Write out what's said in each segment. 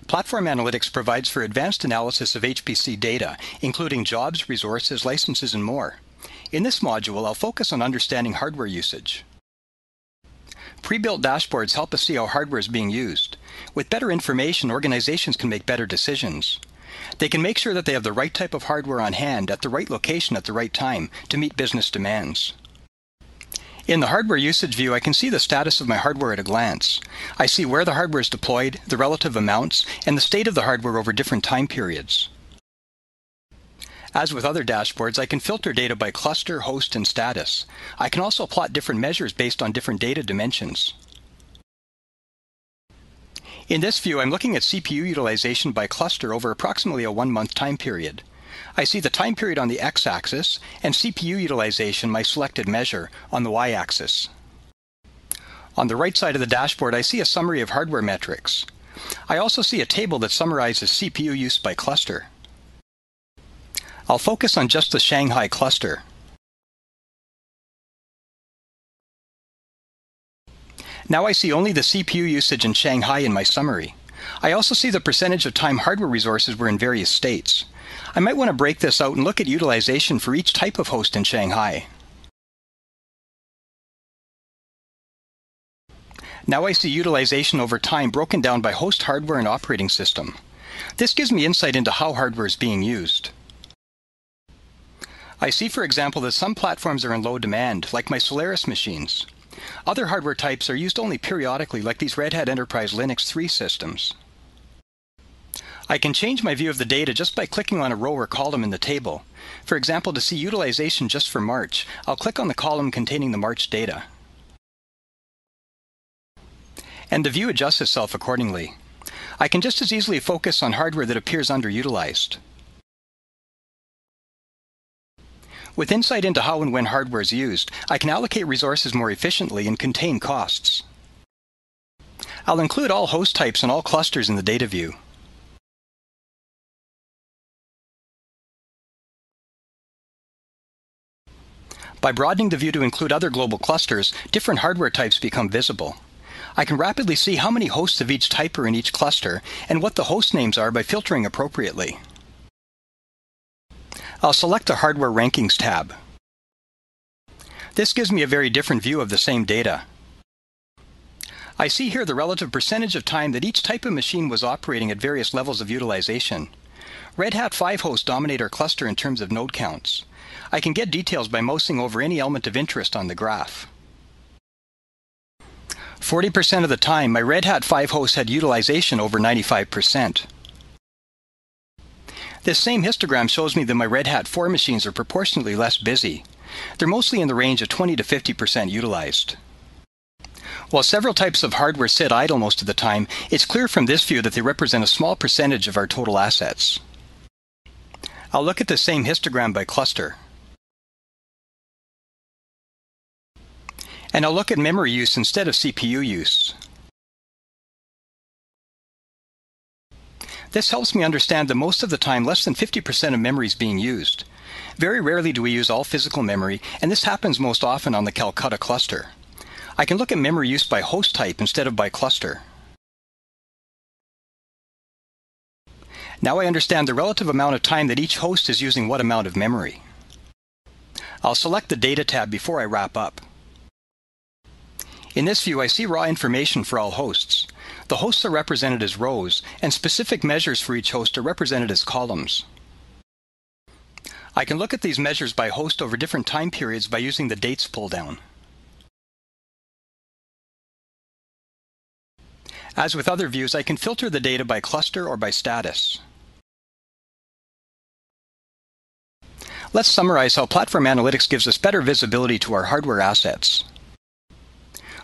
Platform Analytics provides for advanced analysis of HPC data, including jobs, resources, licenses, and more. In this module, I'll focus on understanding hardware usage. Pre-built dashboards help us see how hardware is being used. With better information, organizations can make better decisions. They can make sure that they have the right type of hardware on hand at the right location at the right time to meet business demands. In the hardware usage view, I can see the status of my hardware at a glance. I see where the hardware is deployed, the relative amounts, and the state of the hardware over different time periods. As with other dashboards, I can filter data by cluster, host, and status. I can also plot different measures based on different data dimensions. In this view, I'm looking at CPU utilization by cluster over approximately a 1-month time period. I see the time period on the x-axis and CPU utilization, my selected measure, on the y-axis. On the right side of the dashboard, I see a summary of hardware metrics. I also see a table that summarizes CPU use by cluster. I'll focus on just the Shanghai cluster. Now I see only the CPU usage in Shanghai in my summary. I also see the percentage of time hardware resources were in various states. I might want to break this out and look at utilization for each type of host in Shanghai. Now I see utilization over time broken down by host hardware and operating system. This gives me insight into how hardware is being used. I see, for example, that some platforms are in low demand, like my Solaris machines. Other hardware types are used only periodically, like these Red Hat Enterprise Linux 3 systems. I can change my view of the data just by clicking on a row or column in the table. For example, to see utilization just for March, I'll click on the column containing the March data. And the view adjusts itself accordingly. I can just as easily focus on hardware that appears underutilized. With insight into how and when hardware is used, I can allocate resources more efficiently and contain costs. I'll include all host types and all clusters in the data view. By broadening the view to include other global clusters, different hardware types become visible. I can rapidly see how many hosts of each type are in each cluster and what the host names are by filtering appropriately. I'll select the Hardware Rankings tab. This gives me a very different view of the same data. I see here the relative percentage of time that each type of machine was operating at various levels of utilization. Red Hat 5 hosts dominate our cluster in terms of node counts. I can get details by mousing over any element of interest on the graph. 40% of the time, my Red Hat 5 hosts had utilization over 95%. This same histogram shows me that my Red Hat 4 machines are proportionately less busy. They're mostly in the range of 20 to 50% utilized. While several types of hardware sit idle most of the time, it's clear from this view that they represent a small percentage of our total assets. I'll look at the same histogram by cluster. And I'll look at memory use instead of CPU use. This helps me understand that most of the time less than 50% of memory is being used. Very rarely do we use all physical memory, and this happens most often on the Calcutta cluster. I can look at memory use by host type instead of by cluster. Now I understand the relative amount of time that each host is using what amount of memory. I'll select the Data tab before I wrap up. In this view, I see raw information for all hosts. The hosts are represented as rows, and specific measures for each host are represented as columns. I can look at these measures by host over different time periods by using the Dates pull-down. As with other views, I can filter the data by cluster or by status. Let's summarize how Platform Analytics gives us better visibility to our hardware assets.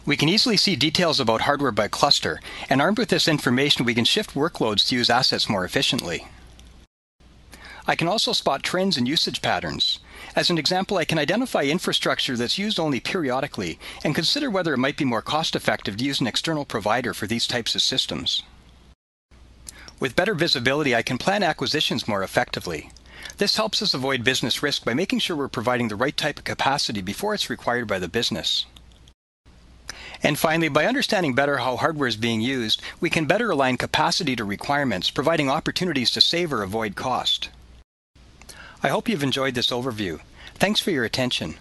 We can easily see details about hardware by cluster, and armed with this information, we can shift workloads to use assets more efficiently. I can also spot trends and usage patterns. As an example, I can identify infrastructure that's used only periodically and consider whether it might be more cost-effective to use an external provider for these types of systems. With better visibility, I can plan acquisitions more effectively. This helps us avoid business risk by making sure we're providing the right type of capacity before it's required by the business. And finally, by understanding better how hardware is being used, we can better align capacity to requirements, providing opportunities to save or avoid cost. I hope you've enjoyed this overview. Thanks for your attention.